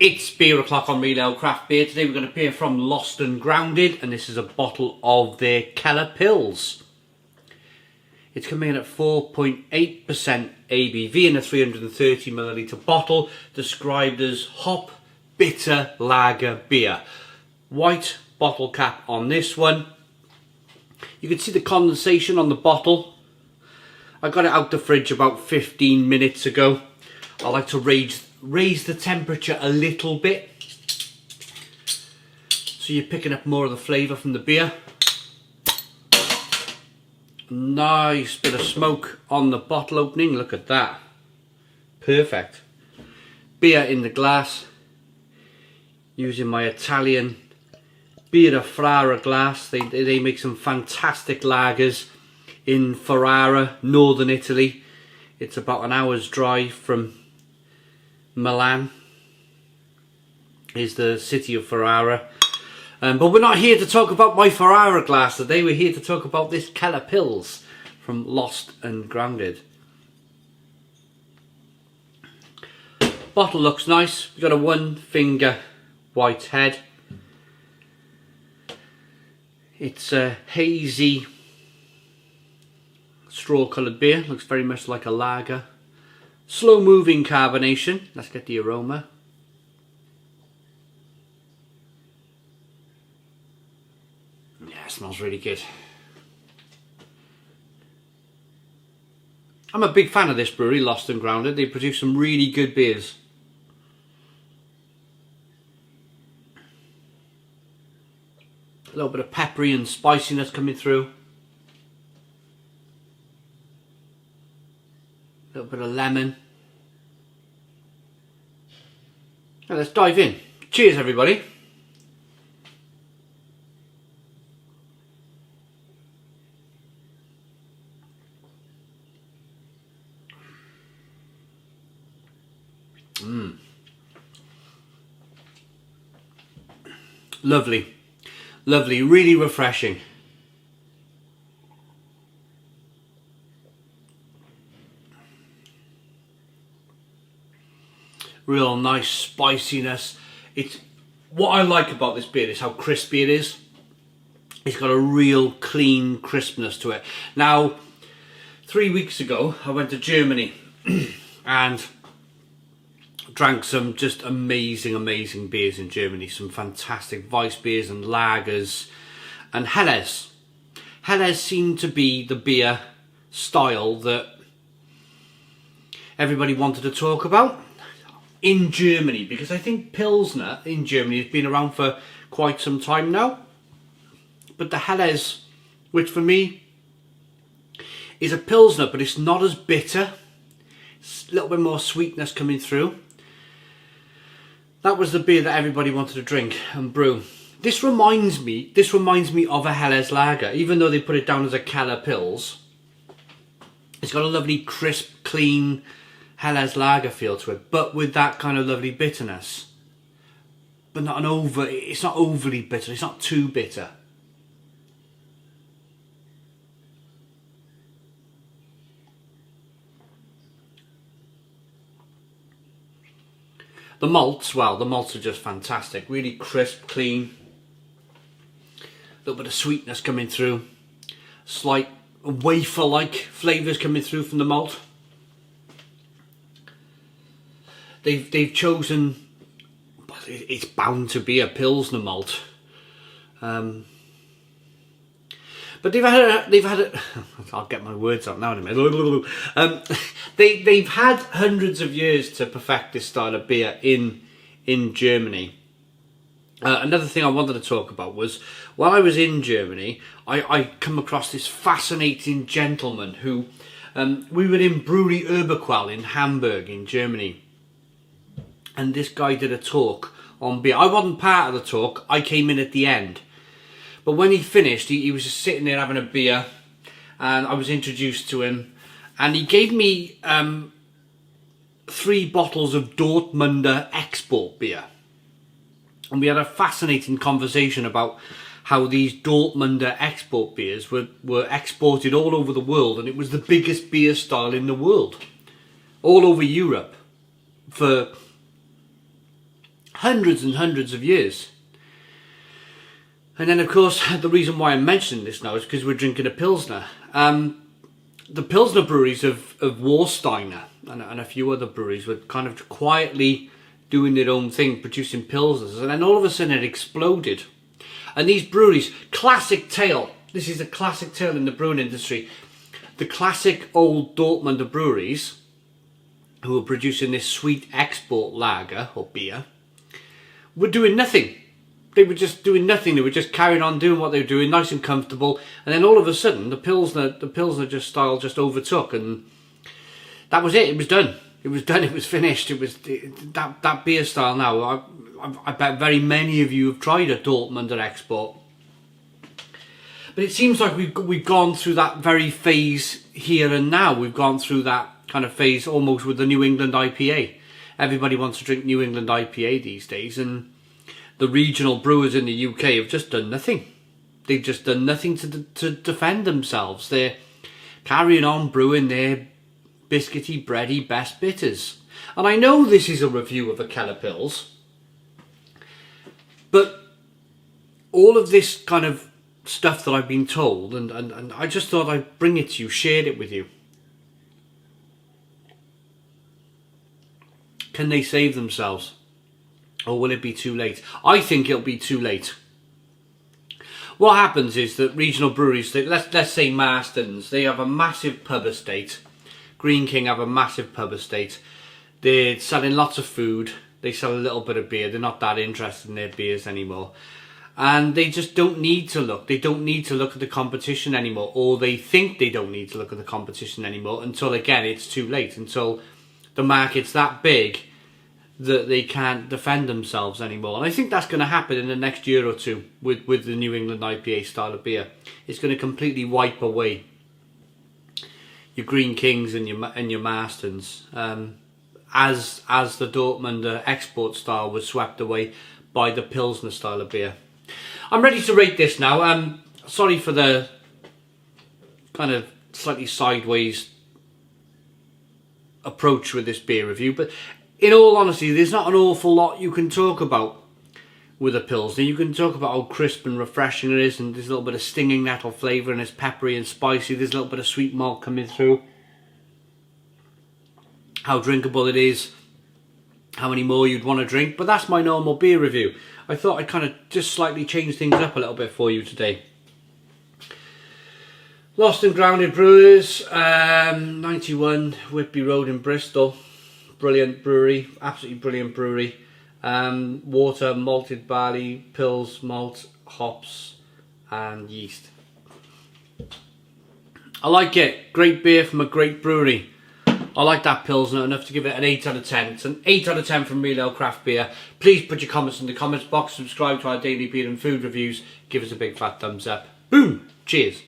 It's Beer O'Clock on Real Ale Craft Beer. Today we're going to peer from Lost and Grounded, and this is a bottle of their Keller Pils. It's coming in at 4.8% ABV in a 330ml bottle, described as hop bitter lager beer. White bottle cap on this one. You can see the condensation on the bottle. I got it out the fridge about 15 minutes ago. I like to raise the temperature a little bit, so you're picking up more of the flavour from the beer. Nice bit of smoke on the bottle opening, look at that. Perfect. Beer in the glass, using my Italian Beer Ferrara glass. They make some fantastic lagers in Ferrara, northern Italy. It's about an hour's drive from Milan, is the city of Ferrara. But we're not here to talk about my Ferrara glass today. We're here to talk about this Keller Pils from Lost and Grounded. Bottle looks nice. We've got a one finger white head. It's a hazy straw coloured beer. Looks very much like a lager. Slow moving carbonation. Let's get the aroma. Yeah, it smells really good. I'm a big fan of this brewery, Lost and Grounded. They produce some really good beers. A little bit of peppery and spiciness coming through. A little bit of lemon. Now let's dive in. Cheers, everybody. Lovely, lovely, really refreshing. Real nice spiciness. It's what I like about this beer is how crispy it is. It's got a real clean crispness to it. Now, 3 weeks ago I went to Germany and drank some just amazing beers in Germany. Some fantastic Weiss beers and lagers and Helles. Helles seemed to be the beer style that everybody wanted to talk about in Germany, because I think Pilsner in Germany has been around for quite some time now. But the Helles, which for me is a Pilsner, but it's not as bitter. It's a little bit more sweetness coming through. That was the beer that everybody wanted to drink and brew. This reminds me of a Helles lager, even though they put it down as a Keller Pils. It's got a lovely crisp, clean Helles lager feel to it, but with that kind of lovely bitterness. But it's not overly bitter, it's not too bitter. The malts, well, the malts are just fantastic. Really crisp, clean. A little bit of sweetness coming through. Slight wafer-like flavours coming through from the malt. They've chosen, it's bound to be a Pilsner malt. But they've had I'll get my words out now in a minute. They've had hundreds of years to perfect this style of beer in Germany. Another thing I wanted to talk about was, while I was in Germany, I come across this fascinating gentleman who, we were in Brewery in Hamburg in Germany. And this guy did a talk on beer. I wasn't part of the talk, I came in at the end. But when he finished, he was just sitting there having a beer, and I was introduced to him, and he gave me 3 bottles of Dortmunder export beer. And we had a fascinating conversation about how these Dortmunder export beers were exported all over the world, and it was the biggest beer style in the world, all over Europe, for hundreds and hundreds of years. And then, of course, the reason why I'm mentioning this now is because we're drinking a Pilsner. The Pilsner breweries of Warsteiner and a few other breweries were kind of quietly doing their own thing, producing Pilsners. And then all of a sudden it exploded. And these breweries, classic tale, this is a classic tale in the brewing industry. The classic old Dortmunder breweries, who were producing this sweet export lager or beer, were doing nothing. They were just doing nothing. They were just carrying on doing what they were doing, nice and comfortable. And then all of a sudden, the Pilsner style just overtook, and that was it. It was done. It was done. It was finished. It was that beer style. Now, I bet very many of you have tried a Dortmunder export, but it seems like we've gone through that very phase here and now. We've gone through that kind of phase almost with the New England IPA. Everybody wants to drink New England IPA these days, and the regional brewers in the UK have just done nothing. They've just done nothing to defend themselves. They're carrying on brewing their biscuity, bready best bitters. And I know this is a review of a Keller Pils, but all of this kind of stuff that I've been told, and I just thought I'd bring it to you, shared it with you. Can they save themselves? Or will it be too late? I think it'll be too late. What happens is that regional breweries, let's say Marston's, they have a massive pub estate. Green King have a massive pub estate. They're selling lots of food. They sell a little bit of beer. They're not that interested in their beers anymore. And they just don't need to look. They don't need to look at the competition anymore. Or they think they don't need to look at the competition anymore until, again, it's too late. Until the market's that big that they can't defend themselves anymore. And I think that's going to happen in the next year or two with the New England IPA style of beer. It's going to completely wipe away your Green Kings and your Marstons, as the Dortmunder export style was swept away by the Pilsner style of beer. I'm ready to rate this now. Sorry for the kind of slightly sideways approach with this beer review, but in all honesty, there's not an awful lot you can talk about with a Pilsner. You can talk about how crisp and refreshing it is, and there's a little bit of stinging nettle flavour, and it's peppery and spicy. There's a little bit of sweet malt coming through. How drinkable it is. How many more you'd want to drink. But that's my normal beer review. I thought I'd kind of just slightly change things up a little bit for you today. Lost and Grounded Brewers, 91 Whitby Road in Bristol. Brilliant brewery, absolutely brilliant brewery. Water, malted barley, pills, malt, hops and yeast. I like it. Great beer from a great brewery. I like that Pilsner enough to give it an 8 out of 10. It's an 8 out of 10 from Real Ale Craft Beer. Please put your comments in the comments box. Subscribe to our daily beer and food reviews. Give us a big fat thumbs up. Boom! Cheers.